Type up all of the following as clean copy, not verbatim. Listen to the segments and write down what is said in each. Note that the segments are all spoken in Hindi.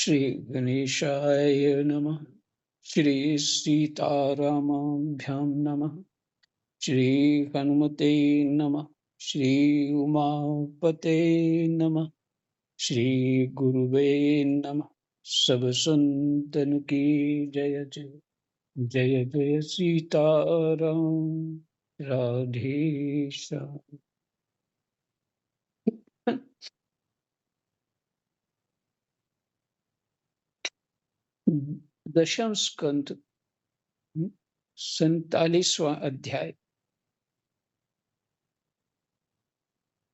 श्री गणेशाय नमः। श्री सीतारामाभ्यां नमः। श्री हनुमते नमः। श्री उमापते नमः। श्री गुरुवे नमः। सब संतन की जय जय। जय जय सीताराम। राधे श्याम। दशम स्कंद 47वां अध्याय।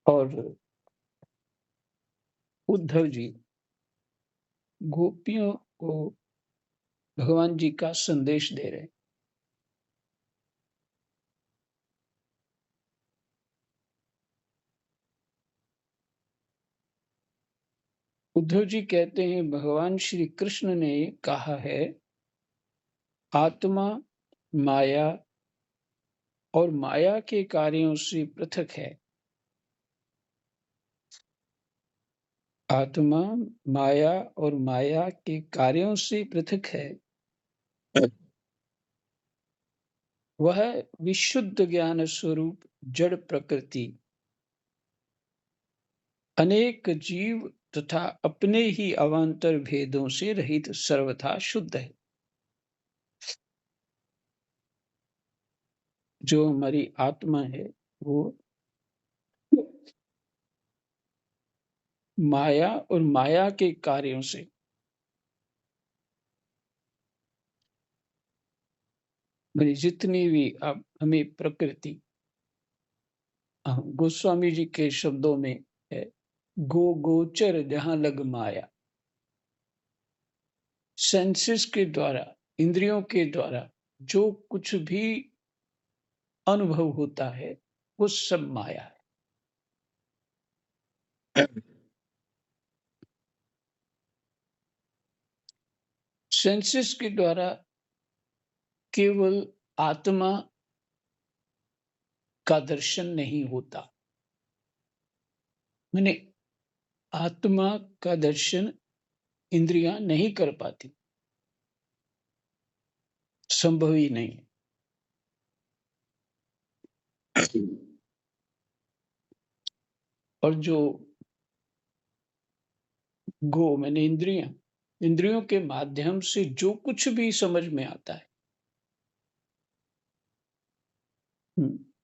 और उद्धव जी गोपियों को भगवान जी का संदेश दे रहे हैं। उद्धव जी कहते हैं भगवान श्री कृष्ण ने कहा है आत्मा माया और माया के कार्यों से पृथक है। आत्मा माया और माया के कार्यों से पृथक है। वह विशुद्ध ज्ञान स्वरूप जड़ प्रकृति अनेक जीव तथा अपने ही अवान्तर भेदों से रहित सर्वथा शुद्ध है। जो हमारी आत्मा है वो माया और माया के कार्यों से जितनी भी अब हमें प्रकृति गोस्वामी जी के शब्दों में है गो गोचर जहां लग माया। सेंसेस के द्वारा इंद्रियों के द्वारा जो कुछ भी अनुभव होता है वो सब माया है। सेंसेस के द्वारा केवल आत्मा का दर्शन नहीं होता। मैंने आत्मा का दर्शन इंद्रियां नहीं कर पाती, संभव ही नहीं। और जो गो मैंने इंद्रियों के माध्यम से जो कुछ भी समझ में आता है,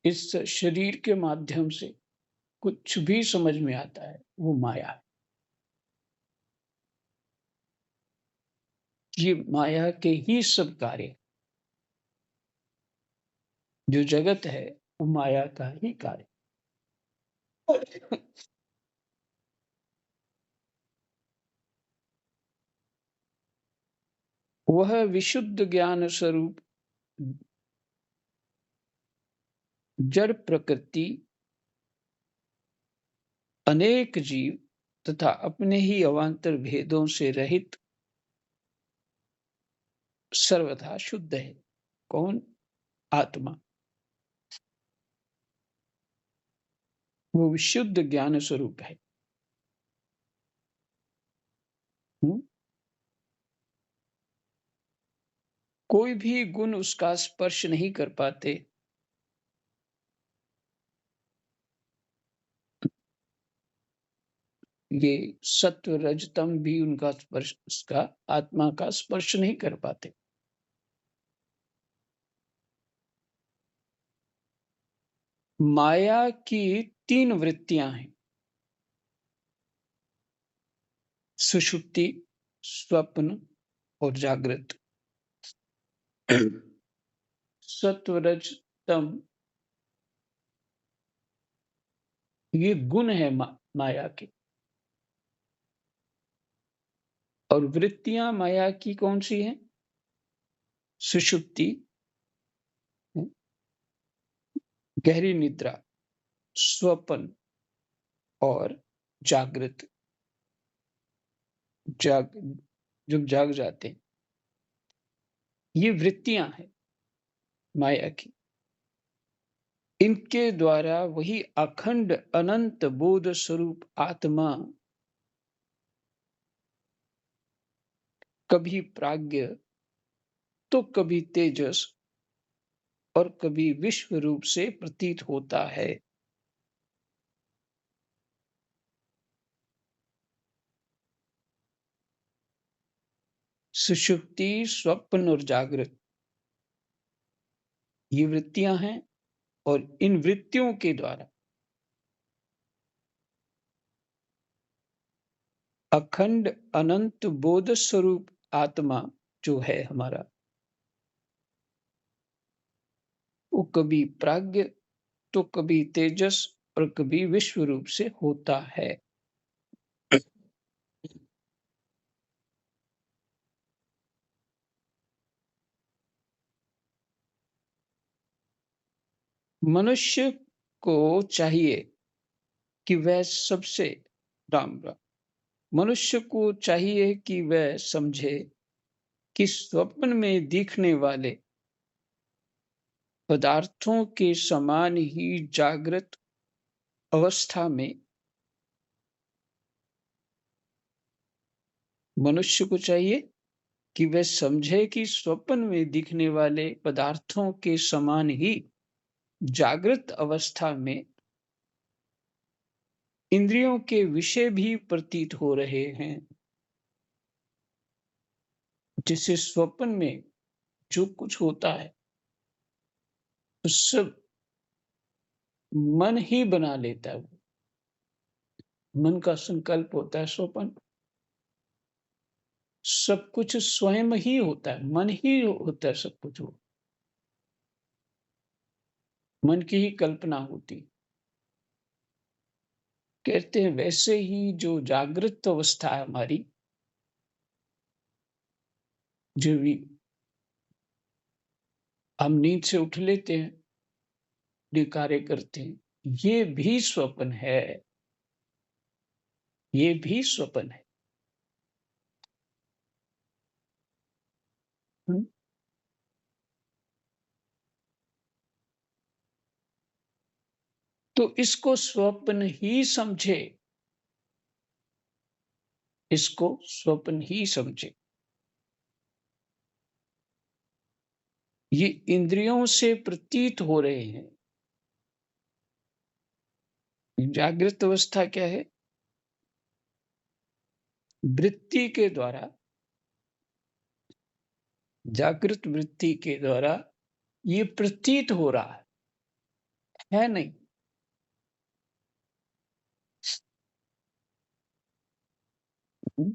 इस शरीर के माध्यम से कुछ भी समझ में आता है वो माया है। ये माया के ही सब कार्य, जो जगत है वो माया का ही कार्य। वह विशुद्ध ज्ञान स्वरूप जड़ प्रकृति अनेक जीव तथा अपने ही अवान्तर भेदों से रहित सर्वथा शुद्ध है। कौन? आत्मा। वो विशुद्ध ज्ञान स्वरूप है। हम्म? कोई भी गुण उसका स्पर्श नहीं कर पाते। ये सत्व रजतम भी उनका स्पर्श, उसका आत्मा का स्पर्श नहीं कर पाते। माया की 3 वृत्तियां हैं, सुषुप्ति, स्वप्न और जागृत। सत्व रज तम ये गुण है माया के। और वृत्तियां माया की कौन सी हैं? सुषुप्ति, गहरी निद्रा, स्वप्न और जागृत। जाग जब जाग जाते हैं, ये वृत्तियां हैं माया की। इनके द्वारा वही अखंड अनंत बोध स्वरूप आत्मा कभी प्राज्ञ तो कभी तेजस और कभी विश्व रूप से प्रतीत होता है। सुषुप्ति, स्वप्न और जागृत, ये वृत्तियां हैं और इन वृत्तियों के द्वारा अखंड अनंत बोध स्वरूप आत्मा जो है हमारा, वो कभी प्राज्ञ तो कभी तेजस और कभी विश्व रूप से होता है। मनुष्य को चाहिए कि वह सबसे राम राम मनुष्य को चाहिए कि वह समझे कि स्वप्न में दिखने वाले पदार्थों के समान ही जागृत अवस्था में मनुष्य को चाहिए कि वह समझे कि स्वप्न में दिखने वाले पदार्थों के समान ही जागृत अवस्था में इंद्रियों के विषय भी प्रतीत हो रहे हैं। जैसे स्वप्न में जो कुछ होता है तो सब मन ही बना लेता है। वो मन का संकल्प होता है स्वप्न। सब कुछ स्वयं ही होता है, मन ही होता है सब कुछ। वो मन की ही कल्पना होती। कहते हैं वैसे ही जो जागृत अवस्था है हमारी, जो भी हम नींद से उठ लेते हैं, ये कार्य करते हैं, ये भी स्वप्न है। ये भी स्वप्न है। हुँ? तो इसको स्वप्न ही समझे, इसको स्वप्न ही समझे। ये इंद्रियों से प्रतीत हो रहे हैं। जागृत अवस्था क्या है? वृत्ति के द्वारा, जागृत वृत्ति के द्वारा ये प्रतीत हो रहा है नहीं? हुँ?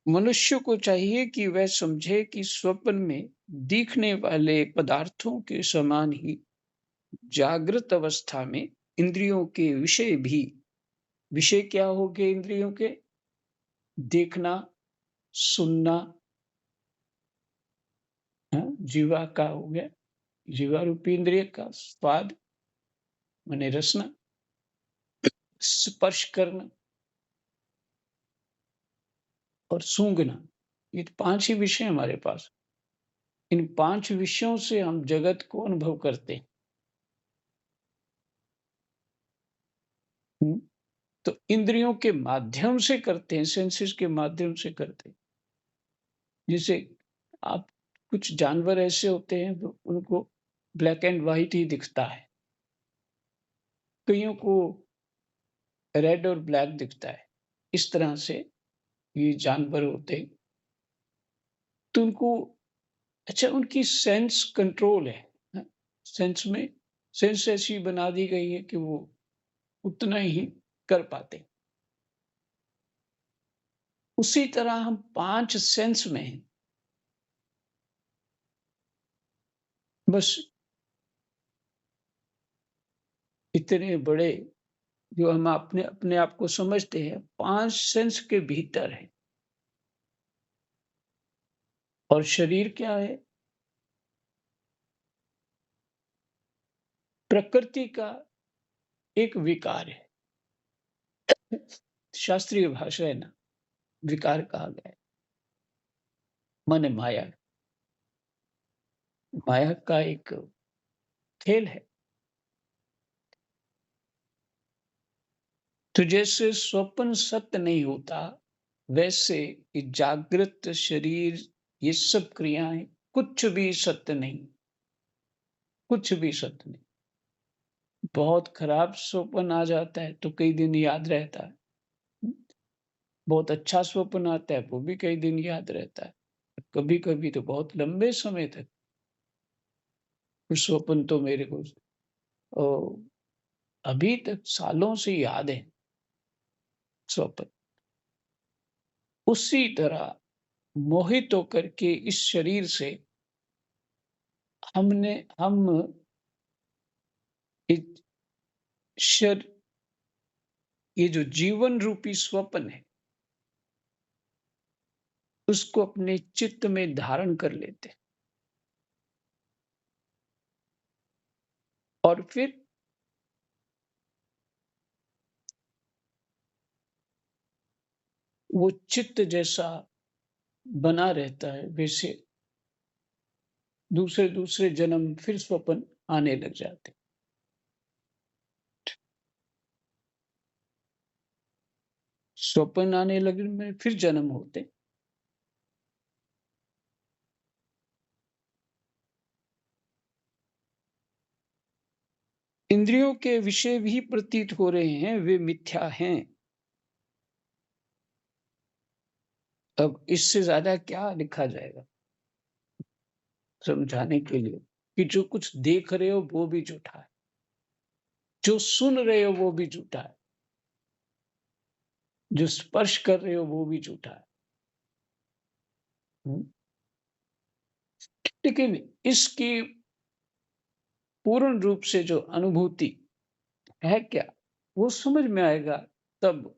मनुष्य को चाहिए कि वह समझे कि स्वप्न में दिखने वाले पदार्थों के समान ही जागृत अवस्था में इंद्रियों के विषय भी, विषय क्या हो गए इंद्रियों के? देखना, सुनना, हाँ, जीवा का हो गया, जीवा रूपी इंद्रिय का स्वाद माने रसना, स्पर्श करना और सूंघना। ये 5 ही विषय हैं हमारे पास। इन 5 विषयों से हम जगत को अनुभव करते हैं। हुँ? तो इंद्रियों के माध्यम से करते हैं, सेंसेस के माध्यम से करते हैं। जैसे आप कुछ जानवर ऐसे होते हैं तो उनको ब्लैक एंड व्हाइट ही दिखता है। कइयों को रेड और ब्लैक दिखता है। इस तरह से ये जानवर होते हैं। तो उनको अच्छा उनकी सेंस कंट्रोल है। हाँ, सेंस में सेंस ऐसी बना दी गई है कि वो उतना ही कर पाते हैं। उसी तरह हम 5 सेंस में हैं। बस इतने बड़े जो हम अपने अपने आप को समझते हैं 5 सेंस के भीतर है। और शरीर क्या है? प्रकृति का एक विकार है। शास्त्रीय भाषा है ना, विकार कहा गया है। माने माया। माया का एक खेल है। तो जैसे स्वप्न सत्य नहीं होता, वैसे ये जागृत शरीर, ये सब क्रियाएँ कुछ भी सत्य नहीं, कुछ भी सत्य नहीं। बहुत खराब स्वप्न आ जाता है तो कई दिन याद रहता है। बहुत अच्छा स्वप्न आता है, वो भी कई दिन याद रहता है। कभी-कभी तो बहुत लंबे समय तक कुछ स्वप्न तो मेरे को अभी तक सालों से याद है स्वप्न। उसी तरह मोहित होकर के इस शरीर से हम एक शर ये जो जीवन रूपी स्वप्न है, उसको अपने चित्त में धारण कर लेते हैं और फिर वो चित्त जैसा बना रहता है, वैसे दूसरे-दूसरे जन्म फिर स्वप्न आने लग जाते हैं। स्वप्न आने लगने में फिर जन्म होते। इंद्रियों के विषय भी प्रतीत हो रहे हैं, वे मिथ्या हैं। अब इससे ज़्यादा क्या लिखा जाएगा समझाने के लिए कि जो कुछ देख रहे हो वो भी झूठा है, जो सुन रहे हो वो भी झूठा है, जो स्पर्श कर रहे हो वो भी झूठा है। हुँ। लेकिन इसकी पूर्ण रूप से जो अनुभूति है क्या? वो समझ में आएगा तब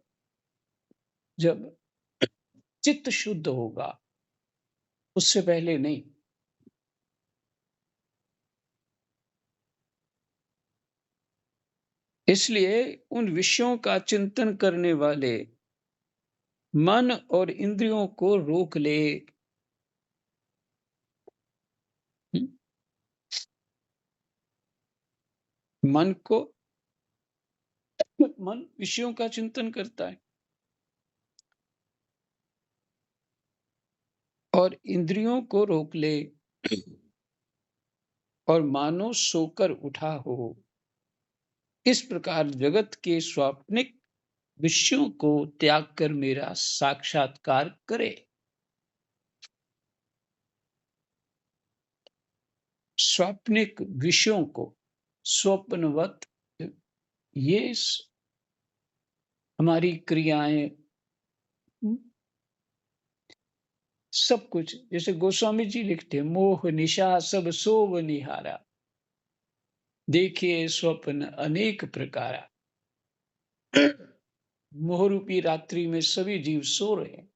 जब चित्त शुद्ध होगा, उससे पहले नहीं। इसलिए उन विषयों का चिंतन करने वाले मन और इंद्रियों को रोक ले। हुँ, मन को मन विषयों का चिंतन करता है और इंद्रियों को रोक ले और मानो सोकर उठा हो। इस प्रकार जगत के स्वाप्निक विषयों को त्याग कर मेरा साक्षात्कार करे। स्वाप्निक विषयों को स्वप्नवत ये हमारी क्रियाएं, सब कुछ जैसे गोस्वामी जी लिखते हैं, मोह निशा सब सोव निहारा, देखिए स्वप्न अनेक प्रकारा। मोह रूपी रात्रि में सभी जीव सो रहे हैं।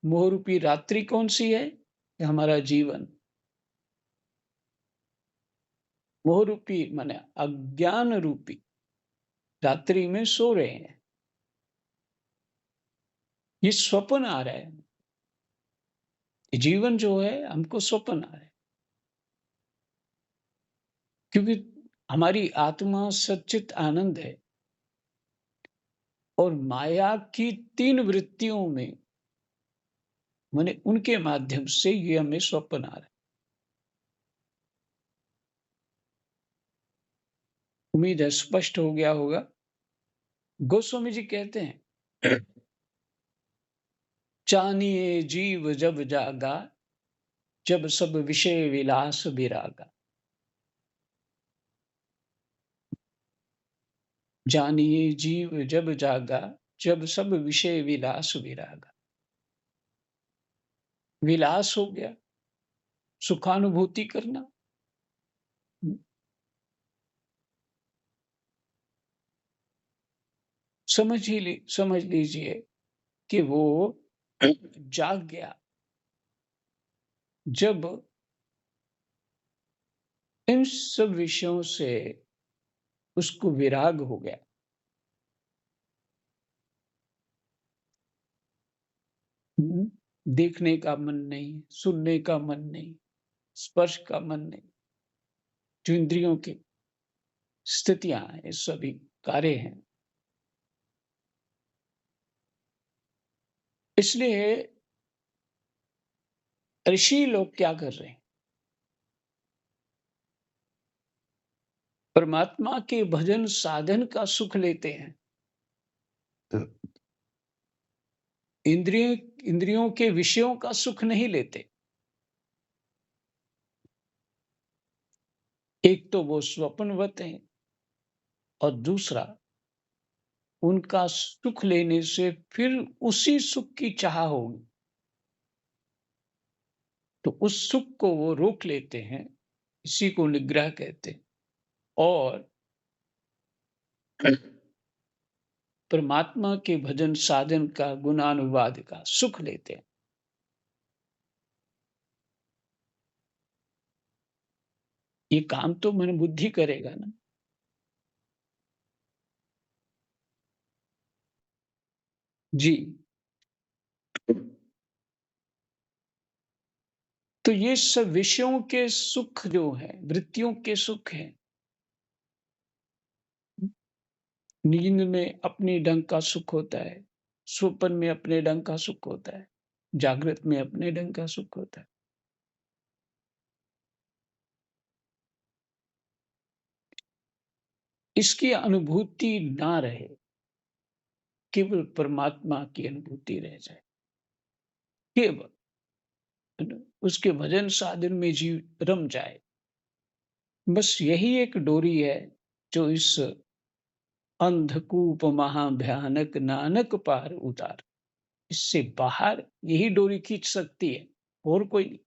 मोह रूपी रात्रि कौन सी है? ये हमारा जीवन। मोह रूपी माने अज्ञान रूपी रात्रि में सो रहे हैं। ये स्वप्न आ रहा है। ये जीवन जो है हमको स्वप्न आ रहा है। क्योंकि हमारी आत्मा सच्चित आनंद है और माया की 3 वृत्तियों में माने उनके माध्यम से ये हमें स्वप्न आ रहा है। उम्मीद है स्पष्ट हो गया होगा। गोस्वामी जी कहते हैं, जानिए जीव जब जागा, जब सब विषय विलास विरागा। जानिए जीव जब जागा, जब सब विषय विलास विरागा। विलास हो गया, सुखानुभूति करना। समझ लीजिए कि वो जाग गया जब इन सब विषयों से उसको विराग हो गया। देखने का मन नहीं, सुनने का मन नहीं, स्पर्श का मन नहीं। जो इंद्रियों की स्थितियाँ हैं, सभी कार्य हैं। इसलिए ऋषि लोग क्या कर रहे हैं? परमात्मा के भजन साधन का सुख लेते हैं। इंद्रिय इंद्रियों के विषयों का सुख नहीं लेते। एक तो वो स्वप्नवत हैं और दूसरा उनका सुख लेने से फिर उसी सुख की चाह होगी, तो उस सुख को वो रोक लेते हैं। इसी को निग्रह कहते हैं और परमात्मा के भजन साधन का गुणानुवाद का सुख लेते हैं। ये काम तो मन बुद्धि करेगा ना। जी। तो ये सब विषयों के सुख जो है, वृत्तियों के सुख हैं। नींद में अपने ढंग का सुख होता है, स्वप्न में अपने ढंग का सुख होता है, जागृत में अपने ढंग का सुख होता है। इसकी अनुभूति ना रहे, केवल परमात्मा की अनुभूति रह जाए। केवल है ना? उसके भजन साधन में जीव रम जाए। बस यही एक डोरी है जो इस अंधकूप महाभयानक नानक पार उतार। इससे बाहर यही डोरी खींच सकती है, और कोई नहीं।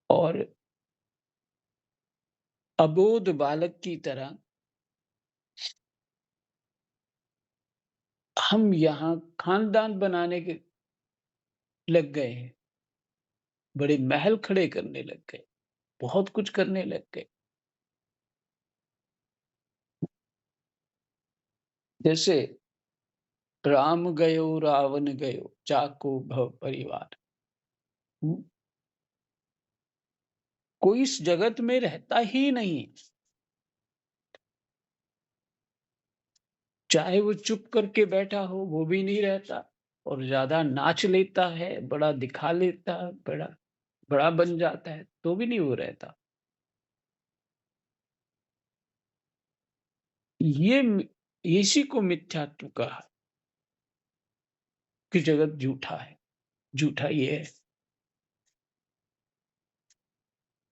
और अबोध बालक की तरह हम यहाँ खानदान बनाने के लग गए हैं, बड़े महल खड़े करने लग गए, बहुत कुछ करने लग गए। जैसे राम गयो रावण गयो जाको भव परिवार। हुँ, कोई इस जगत में रहता ही नहीं, चाहे वो चुप करके बैठा हो वो भी नहीं रहता, और ज़्यादा नाच लेता है, बड़ा दिखा लेता है, बड़ा बड़ा बन जाता है, तो भी नहीं वो रहता। ये इसी को मिथ्यात्व कहा कि जगत झूठा है। झूठा ये है।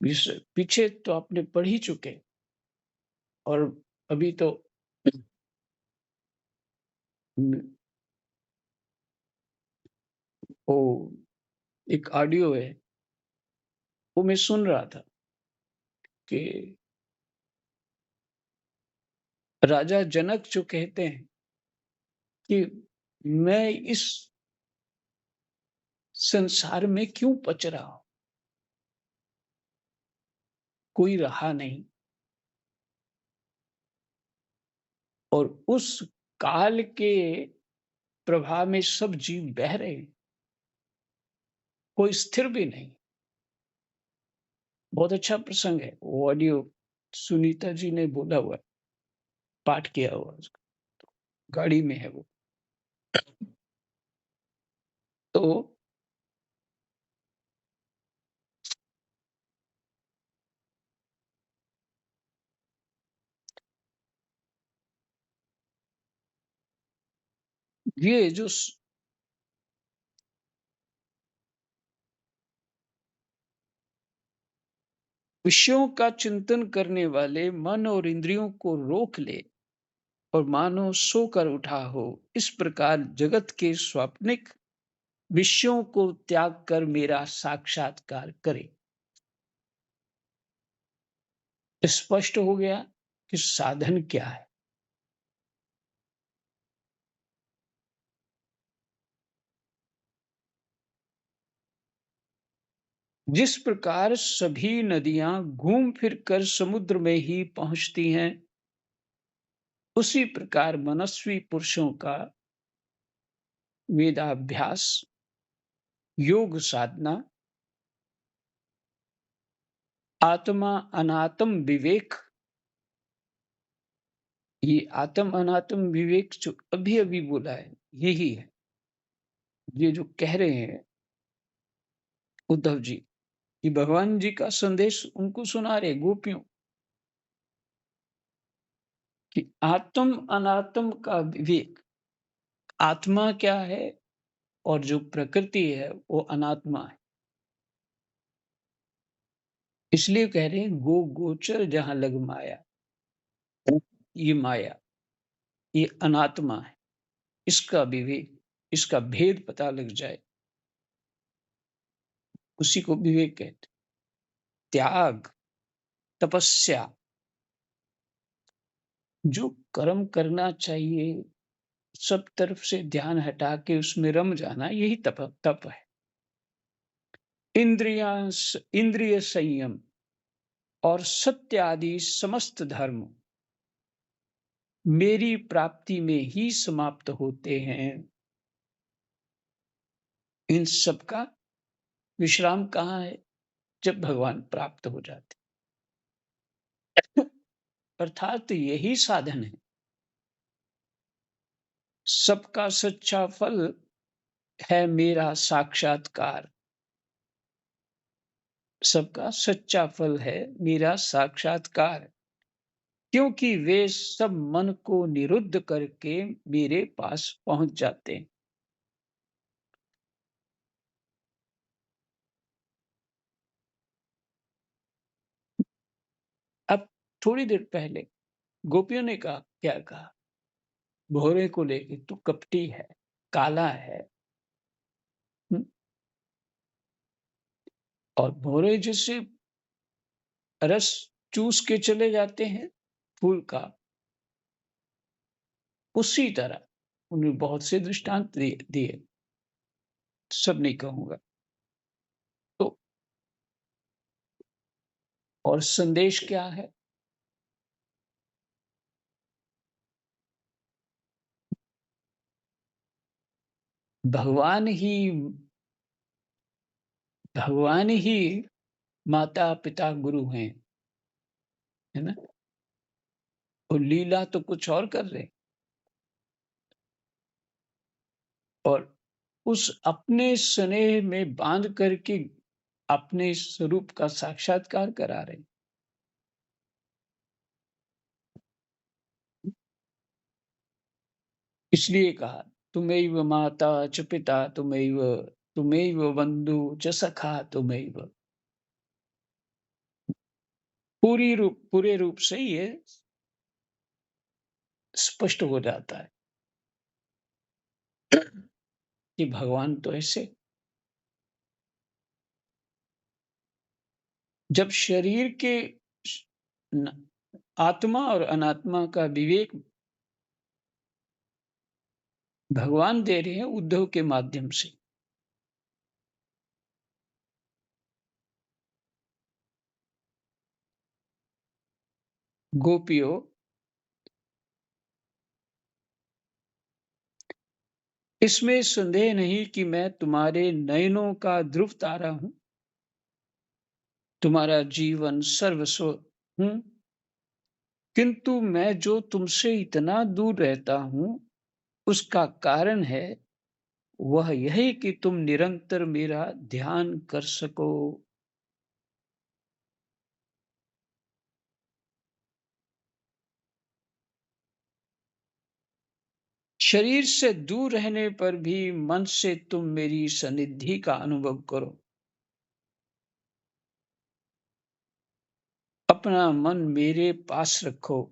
इस पीछे तो आपने पढ़ ही चुके, और अभी तो न- वो एक ऑडियो है, वो मैं सुन रहा था कि राजा जनक जो कहते हैं कि मैं इस संसार में क्यों पच रहा हूं, कोई रहा नहीं, और उस काल के प्रभाव में सब जीव बह रहे हैं, कोई स्थिर भी नहीं। बहुत अच्छा प्रसंग है वो ऑडियो, सुनीता जी ने बोला हुआ है, पाठ किया हुआ है उसका, गाड़ी में है वो। तो ये जो विषयों का चिंतन करने वाले मन और इंद्रियों को रोक ले और मानो सोकर उठा हो, इस प्रकार जगत के स्वाप्निक विषयों को त्याग कर मेरा साक्षात्कार करे। स्पष्ट हो गया कि साधन क्या है। जिस प्रकार सभी नदियां घूम फिर कर समुद्र में ही पहुंचती हैं, उसी प्रकार मनस्वी पुरुषों का वेदाभ्यास, योग साधना, आत्मा अनात्म विवेक, ये आत्म अनात्म विवेक जो अभी-अभी बोला है, यही है। ये जो कह रहे हैं उद्धव जी, कि भगवान जी का संदेश उनको सुना रहे गोपियों कि आत्म अनात्म का विवेक, आत्मा क्या है और जो प्रकृति है वो अनात्मा है। इसलिए कह रहे हैं गो गोचर जहाँ लग माया, ये माया, ये अनात्मा है। इसका विवेक, इसका भेद पता लग जाए, उसी को विवेक कहते हैं। त्याग, तपस्या, जो कर्म करना चाहिए, सब तरफ से ध्यान हटा के उसमें रम जाना, यही तप है। इंद्रिय संयम और सत्य आदि समस्त धर्म मेरी प्राप्ति में ही समाप्त होते हैं। इन सब का विश्राम कहाँ है? जब भगवान प्राप्त हो जाते। अर्थात यही साधन है। सबका सच्चा फल है मेरा साक्षात्कार। सबका सच्चा फल है मेरा साक्षात्कार, क्योंकि वे सब मन को निरुद्ध करके मेरे पास पहुंच जाते हैं। अब थोड़ी देर पहले गोपियों ने कहा, क्या कहा? भोरे को लेके तू कपटी है, काला है। हुँ? और भोरे जैसे रस चूस के चले जाते हैं फूल का, उसी तरह उन्हें बहुत से दृष्टांत दिए, सब नहीं कहूँगा। तो और संदेश क्या है? भगवान ही भगवान ही माता-पिता गुरु हैं, है ना? और लीला तो कुछ और कर रहे हैं। और उस अपने स्नेह में बांध करके अपने स्वरूप का साक्षात्कार करा रहे हैं। इसलिए कहा, तुमैव माता च पिता तुमैव, तुमैव बंधु च सखा तुमैव। पूरे रूप से ये स्पष्ट हो जाता है कि भगवान तो ऐसे, जब शरीर के न- आत्मा और अनात्मा का विवेक भगवान दे रहे हैं उद्धव के माध्यम से। गोपियों, इसमें संदेह नहीं कि मैं तुम्हारे नयनों का ध्रुव तारा हूं, तुम्हारा जीवन सर्वस्व हूं, किंतु मैं जो तुमसे इतना दूर रहता हूं, उसका कारण है वह यही कि तुम निरंतर मेरा ध्यान कर सको। शरीर से दूर रहने पर भी मन से तुम मेरी सनिधि का अनुभव करो। अपना मन मेरे पास रखो,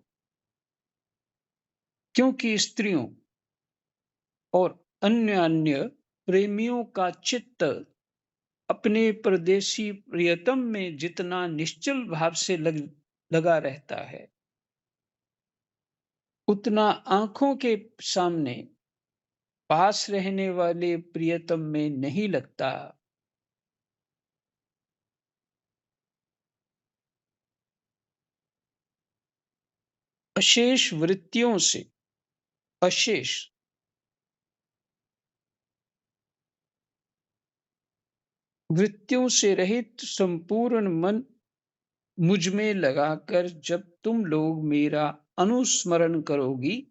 क्योंकि स्त्रियों और अन्य अन्य प्रेमियों का चित्त अपने परदेसी प्रियतम में जितना निश्चल भाव से लगा रहता है, उतना आंखों के सामने पास रहने वाले प्रियतम में नहीं लगता। अशेष वृत्तियों से अशेष वृत्तियों से रहित संपूर्ण मन मुझ में लगाकर जब तुम लोग मेरा अनुस्मरण करोगी,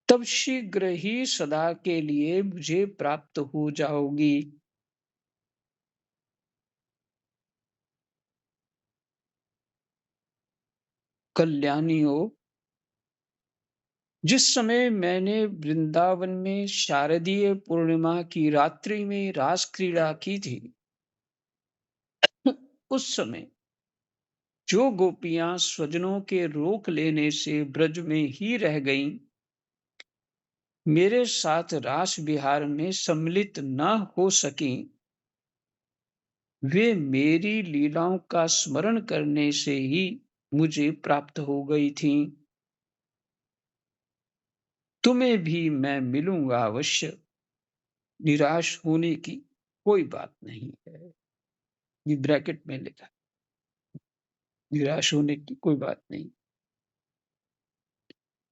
तब शीघ्र ही सदा के लिए मुझे प्राप्त हो जाओगी। कल्याणियों, जिस समय मैंने वृंदावन में शारदीय पूर्णिमा की रात्रि में रास क्रीड़ा की थी, उस समय जो गोपियां स्वजनों के रोक लेने से ब्रज में ही रह गईं, मेरे साथ रास विहार में सम्मिलित न हो सकीं, वे मेरी लीलाओं का स्मरण करने से ही मुझे प्राप्त हो गई थीं। तुम्हें भी मैं मिलूंगा अवश्य, निराश होने की कोई बात नहीं है। ये ब्रैकेट में लिखा, निराश होने की कोई बात नहीं।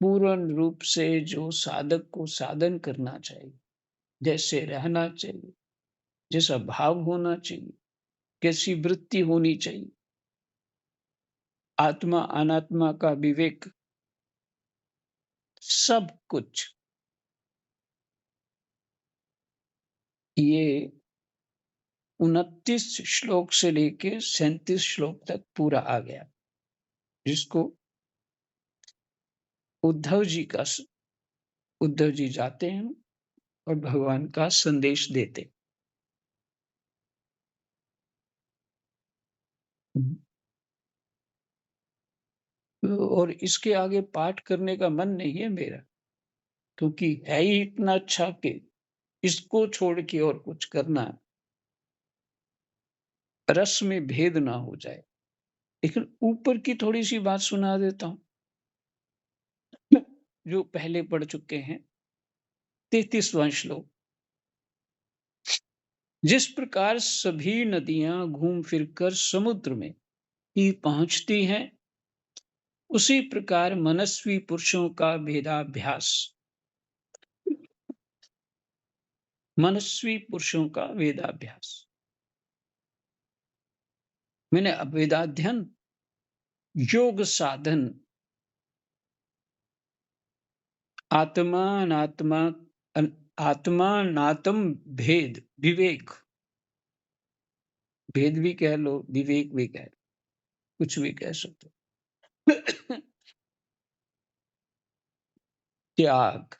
पूर्ण रूप से जो साधक को साधन करना चाहिए, जैसे रहना चाहिए, जैसा भाव होना चाहिए, कैसी वृत्ति होनी चाहिए, आत्मा अनात्मा का विवेक, सब कुछ ये 29 श्लोक से लेके 37 श्लोक तक पूरा आ गया, जिसको उद्धव जी जाते हैं और भगवान का संदेश देते। और इसके आगे पाठ करने का मन नहीं है मेरा, क्योंकि है ही इतना अच्छा कि इसको छोड़ के और कुछ करना रस में भेद ना हो जाए। लेकिन ऊपर की थोड़ी सी बात सुना देता हूं, जो पहले पढ़ चुके हैं। 33वां श्लोक। जिस प्रकार सभी नदियां घूम फिरकर समुद्र में ही पहुंचती हैं, उसी प्रकार मनस्वी पुरुषों का वेदाभ्यास मनस्वी पुरुषों का वेदाभ्यास मैंने वेदाध्ययन, योग साधन, आत्मा अनात्मा आत्मा नातम भेद विवेक, भेद भी कह लो, विवेक भी कह लो, कुछ भी कह सकते हो। त्याग,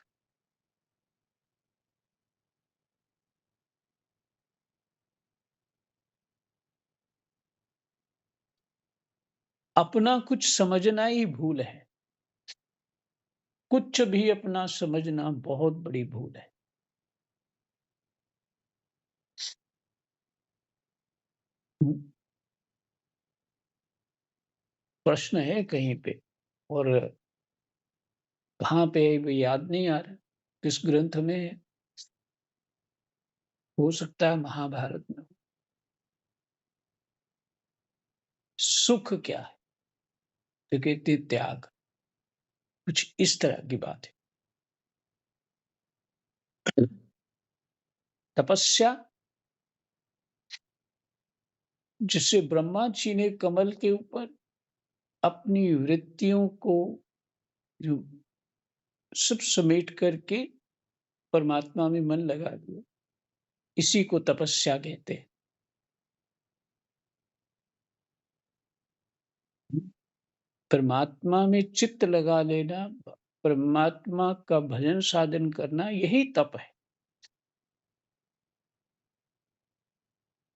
अपना कुछ समझना ही भूल है। कुछ भी अपना समझना बहुत बड़ी भूल है। प्रश्न है कहीं पे, और कहाँ पे है वो याद नहीं आ रहा, किस ग्रंथ में है। हो सकता है महाभारत में। सुख क्या है? तो कहते त्याग, कुछ इस तरह की बात है। तपस्या, जिससे ब्रह्मा जी ने कमल के ऊपर अपनी वृत्तियों को जो सब समेट करके परमात्मा में मन लगा दिया, इसी को तपस्या कहते हैं। परमात्मा में चित्त लगा लेना, परमात्मा का भजन साधन करना, यही तप है।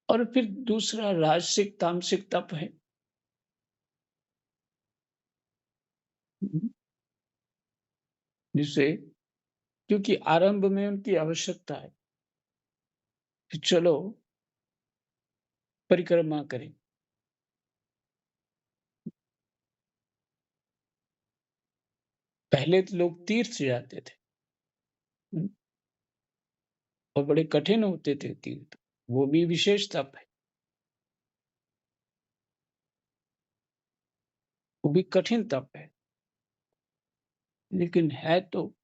और फिर दूसरा राजसिक तामसिक तप है। जिसे, क्योंकि आरंभ में उनकी आवश्यकता है कि चलो परिक्रमा करें। पहले तो लोग तीर्थ जाते थे, और बड़े कठिन होते थे तीर्थ, वो भी विशेष तप है। वो भी कठिन तप है, लेकिन है तो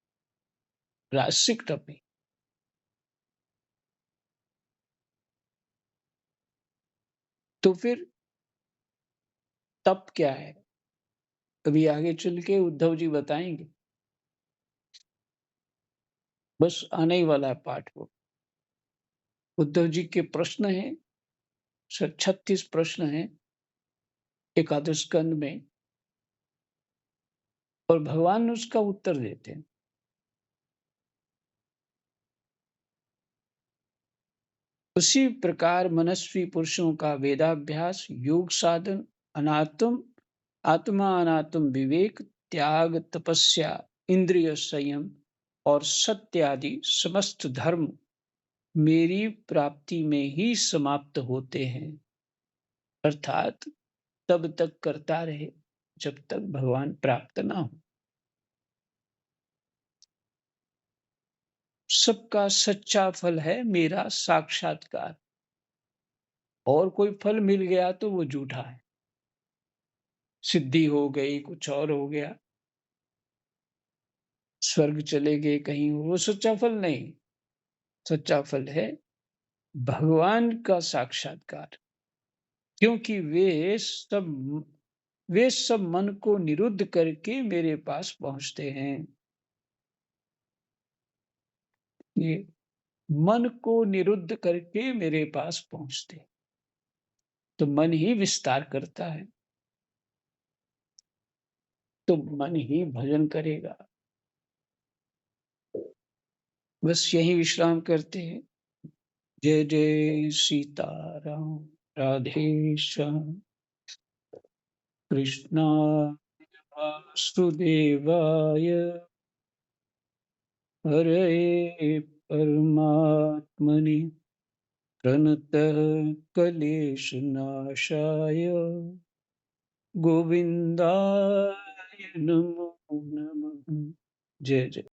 राजसिक तप ही। तो फिर तप क्या है? अभी आगे चल के उद्धव जी बताएँगे। बस आने ही वाला है पाठ वो। उद्धव जी के प्रश्न हैं, 36 प्रश्न हैं एकादश स्कंद में, और भगवान उसका उत्तर देते हैं। उसी प्रकार मनस्वी पुरुषों का वेदाभ्यास, योग साधन, अनात्म आत्मा अनात्म विवेक, त्याग, तपस्या, इंद्रिय संयम और सत्य आदि समस्त धर्म मेरी प्राप्ति में ही समाप्त होते हैं। अर्थात तब तक करता रहे जब तक भगवान प्राप्त ना हो। सबका सच्चा फल है मेरा साक्षात्कार, और कोई फल मिल गया तो वो झूठा है। सिद्धि हो गई, कुछ और हो गया, स्वर्ग चले गए कहीं, वो सच्चा फल नहीं। सच्चा फल है भगवान का साक्षात्कार, क्योंकि वे सब मन को निरुद्ध करके मेरे पास पहुंचते हैं। ये मन को निरुद्ध करके मेरे पास पहुंचते, तो मन ही विस्तार करता है, तो मन ही भजन करेगा। बस यही विश्राम करते हैं। जय जय सीताराम। राधे श्याम। कृष्णा वासुदेवाय। हरे परमात्मने प्रणतः क्लेशनाशाय गोविन्दाय नमो नमः। जय जय।